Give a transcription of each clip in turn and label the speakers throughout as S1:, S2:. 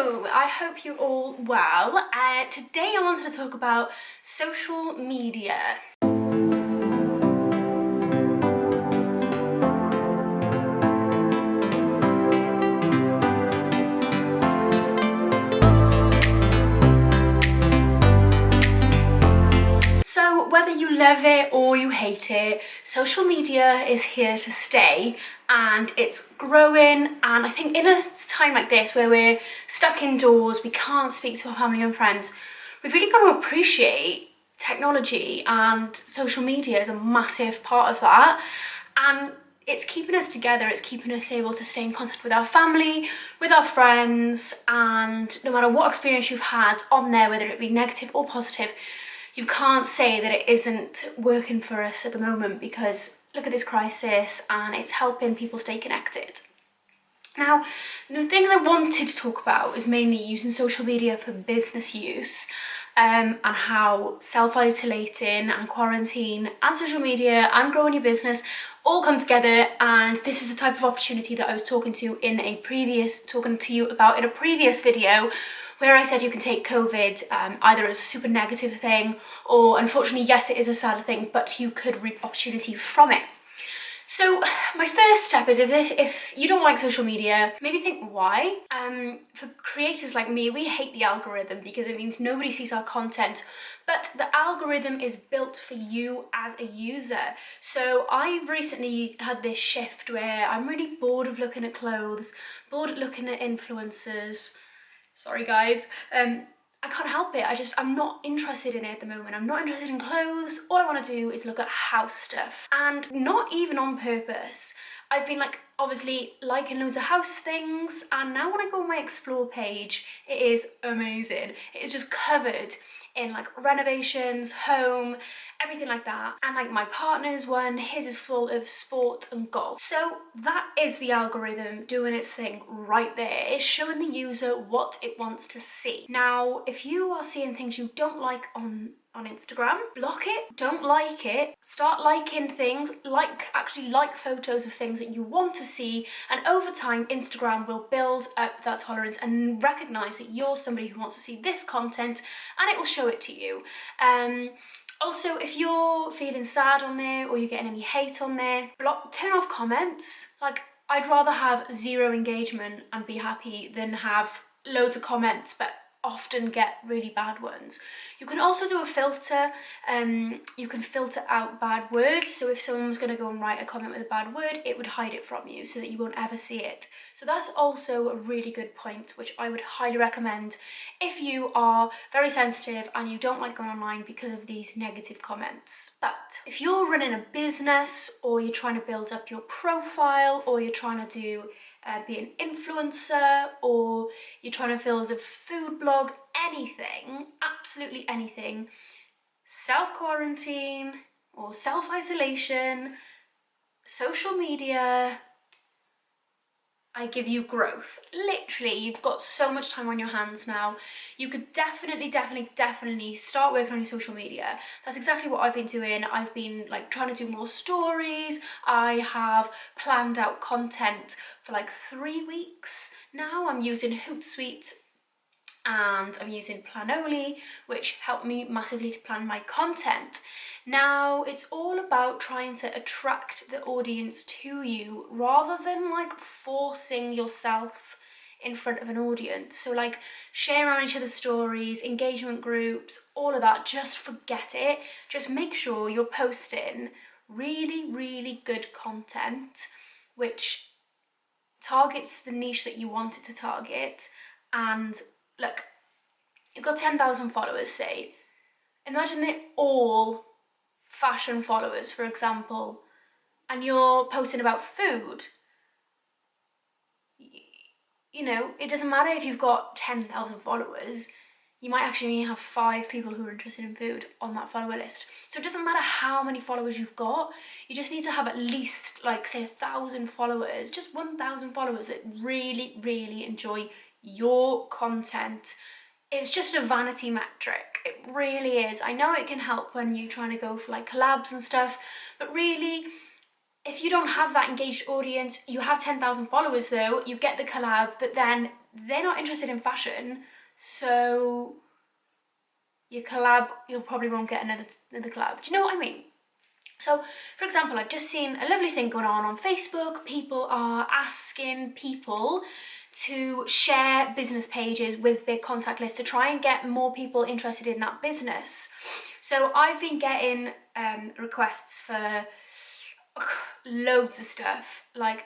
S1: Hello, I hope you're all well. Today I wanted to talk about social media. So whether you love it or you hate it, social media is here to stay and it's growing. And I think in a time like this where we're stuck indoors, we can't speak to our family and friends, we've really got to appreciate technology, and social media is a massive part of that. And it's keeping us together, it's keeping us able to stay in contact with our family, with our friends, and no matter what experience you've had on there, whether it be negative or positive, you can't say that it isn't working for us at the moment, because look at this crisis and it's helping people stay connected. Now, the things I wanted to talk about is mainly using social media for business use, and how self-isolating and quarantine and social media and growing your business all come together. And this is the type of opportunity that I was talking to you about in a previous video, where I said you can take COVID either as a super negative thing, or unfortunately, yes, it is a sad thing, but you could reap opportunity from it. So my first step is, if you don't like social media, maybe think why. For creators like me, we hate the algorithm because it means nobody sees our content, but the algorithm is built for you as a user. So I've recently had this shift where I'm really bored of looking at clothes, bored of looking at influencers. Sorry guys, I can't help it. I'm not interested in it at the moment. I'm not interested in clothes. All I want to do is look at house stuff, and not even on purpose. I've been obviously liking loads of house things, and now when I go on my explore page, it is amazing. It is just covered in renovations, home, everything like that. And my partner's one, his is full of sport and golf. So that is the algorithm doing its thing right there. It's showing the user what it wants to see. Now, if you are seeing things you don't like on Instagram, block it, don't like it, start liking things, actually like photos of things that you want to see, and over time Instagram will build up that tolerance and recognize that you're somebody who wants to see this content, and it will show it to you. Also, if you're feeling sad on there or you're getting any hate on there, turn off comments. I'd rather have 0 engagement and be happy than have loads of comments but often get really bad ones. You can also do a filter. You can filter out bad words, so if someone was going to go and write a comment with a bad word, it would hide it from you so that you won't ever see it. So that's also a really good point, which I would highly recommend if you are very sensitive and you don't like going online because of these negative comments. But if you're running a business, or you're trying to build up your profile, or you're trying to be an influencer, or you're trying to build a food blog, anything, absolutely anything, self-quarantine or self-isolation, social media, I give you growth. Literally, you've got so much time on your hands now. You could definitely start working on your social media. That's exactly what I've been doing. I've been trying to do more stories. I have planned out content for 3 weeks now. I'm using Hootsuite and I'm using Planoly, which helped me massively to plan my content. Now, it's all about trying to attract the audience to you rather than forcing yourself in front of an audience. So sharing on each other's stories, engagement groups, all of that, just forget it. Just make sure you're posting really good content which targets the niche that you want it to target. And look, you've got 10,000 followers, say. Imagine they're all fashion followers, for example, and you're posting about food. You know, it doesn't matter if you've got 10,000 followers. You might actually only have 5 people who are interested in food on that follower list. So it doesn't matter how many followers you've got. You just need to have at least, say, 1,000 followers, just 1,000 followers that really enjoy your content. It's just a vanity metric. It really is. I know it can help when you're trying to go for collabs and stuff, but really, If you don't have that engaged audience, you have 10,000 followers though, you get the collab, but then they're not interested in fashion, so your collab, you probably won't get another collab. Do you know what I mean? So, for example, I've just seen a lovely thing going on Facebook. People are asking people to share business pages with their contact list to try and get more people interested in that business. So I've been getting requests for loads of stuff, like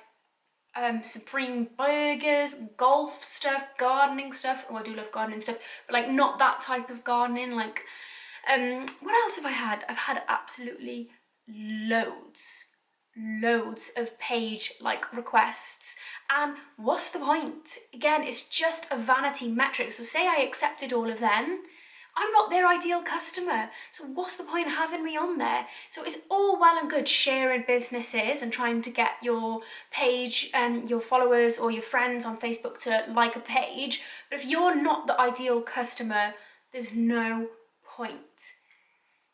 S1: supreme burgers, golf stuff, gardening stuff. Oh, I do love gardening stuff, but like not that type of gardening. Like what else have I had? I've had absolutely loads of page like requests, and what's the point? Again, it's just a vanity metric. So say I accepted all of them, I'm not their ideal customer, so what's the point of having me on there? So it's all well and good sharing businesses and trying to get your page and your followers or your friends on Facebook to like a page, but if you're not the ideal customer, there's no point.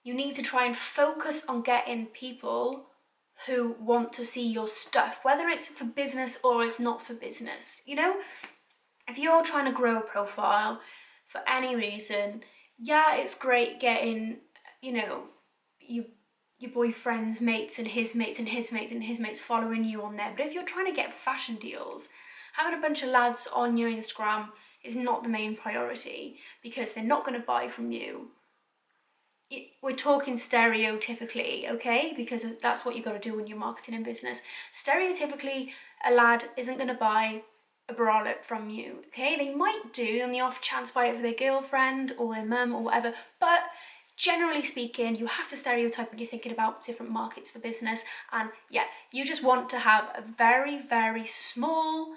S1: You need to try and focus on getting people who want to see your stuff, whether it's for business or it's not for business. You know, if you're trying to grow a profile for any reason, yeah, it's great getting, you know, your boyfriend's mates and his mates and his mates and his mates following you on there. But if you're trying to get fashion deals, having a bunch of lads on your Instagram is not the main priority, because they're not going to buy from you. We're talking stereotypically, okay? Because that's what you got to do when you're marketing in business. Stereotypically, a lad isn't going to buy a bralette from you, okay? They might do on the off chance buy it for their girlfriend or their mum or whatever, but generally speaking, you have to stereotype when you're thinking about different markets for business. And yeah, you just want to have a very, very small,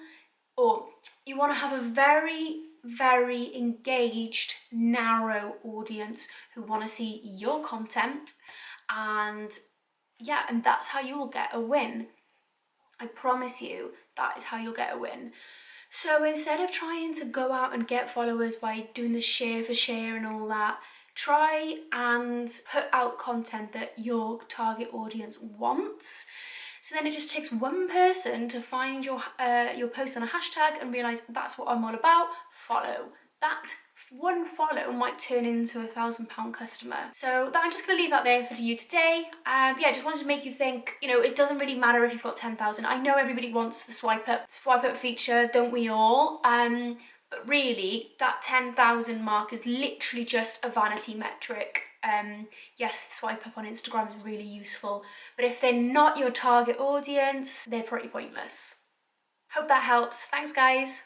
S1: or you want to have a very, very engaged, narrow audience who want to see your content. And yeah, and that's how you will get a win. I promise you, that is how you'll get a win. So instead of trying to go out and get followers by doing the share for share and all that, try and put out content that your target audience wants. So then it just takes one person to find your post on a hashtag and realize that's what I'm all about, follow. That one follow might turn into £1,000 customer. So I'm just gonna leave that there for you today. Yeah, just wanted to make you think, you know, it doesn't really matter if you've got 10,000. I know everybody wants the swipe up feature, don't we all? But really, that 10,000 mark is literally just a vanity metric. Yes, the swipe up on Instagram is really useful, but if they're not your target audience, they're pretty pointless. Hope that helps. Thanks, guys.